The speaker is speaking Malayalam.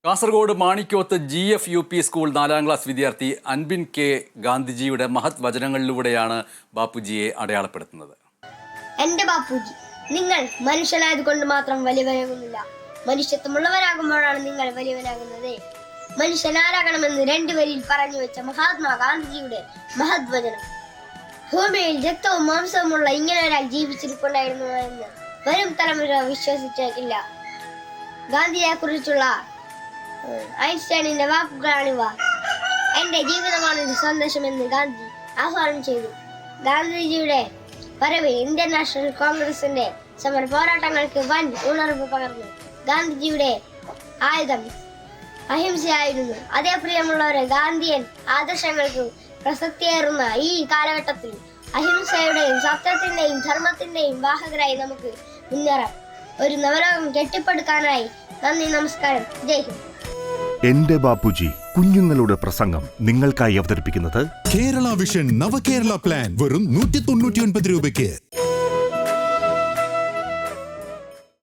കാസർഗോഡ് മാണിക്കോത്ത് GFUP സ്കൂൾ 4ാം ക്ലാസ് വിദ്യാർത്ഥി അൻബിൻ കെ ഗാന്ധിജിയുടെ മഹത് വചനങ്ങളിലൂടെയാണ് ബാപ്പുജിയെ അടയാളപ്പെടുത്തുന്നത്. എന്റെ ബാപ്പുജി, നിങ്ങൾ മനുഷ്യനായതുകൊണ്ട് മാത്രം വലിയവനാകുന്നില്ല, മനുഷ്യത്വമുള്ളവരാകുമ്പോഴാണ് നിങ്ങൾ വലിയവനാകുന്നത്. മനുഷ്യനാരാകണമെന്ന് 2 വരിയിൽ പറഞ്ഞു വെച്ച മഹാത്മാ ഗാന്ധിജിയുടെ മഹത് വചനം. ഭൂമിയിൽ രക്തവും മാംസവുമുള്ള ഇങ്ങനെ ഒരാൾ ജീവിച്ചിരിപ്പുണ്ടായിരുന്നു എന്ന് വരും തലമുറ വിശ്വസിച്ചേക്കില്ല. ഗാന്ധിയെ കുറിച്ചുള്ള ഐൻസ്റ്റൈനിന്റെ വാക്കുകളാണിവ. എന്റെ ജീവിതമാണ് ഒരു സന്ദേശമെന്ന് ഗാന്ധി ആഹ്വാനം ചെയ്തു. ഗാന്ധിജിയുടെ വരവ് ഇന്ത്യൻ നാഷണൽ കോൺഗ്രസിന്റെ സമര പോരാട്ടങ്ങൾക്ക് വൻ ഉണർവ് പകർന്നു. ഗാന്ധിജിയുടെ ആയുധം അഹിംസയായിരുന്നു. അതേ പ്രിയമുള്ളവരെ, ഗാന്ധിയൻ ആദർശങ്ങൾക്ക് പ്രസക്തിയേറുന്ന ഈ കാലഘട്ടത്തിൽ അഹിംസയുടെയും സത്യത്തിന്റെയും ധർമ്മത്തിന്റെയും വാഹകരായി നമുക്ക് മുന്നേറാം. ഒരു നവലോകം കെട്ടിപ്പടുക്കാനായി. നന്ദി, നമസ്കാരം, ജയ് ഹിന്ദ്. എന്റെ ബാപ്പുജി കുഞ്ഞുങ്ങളുടെ പ്രസംഗം നിങ്ങൾക്കായി അവതരിപ്പിക്കുന്നത് കേരള വിഷൻ നവകേരള പ്ലാൻ വെറും 199 രൂപയ്ക്ക്.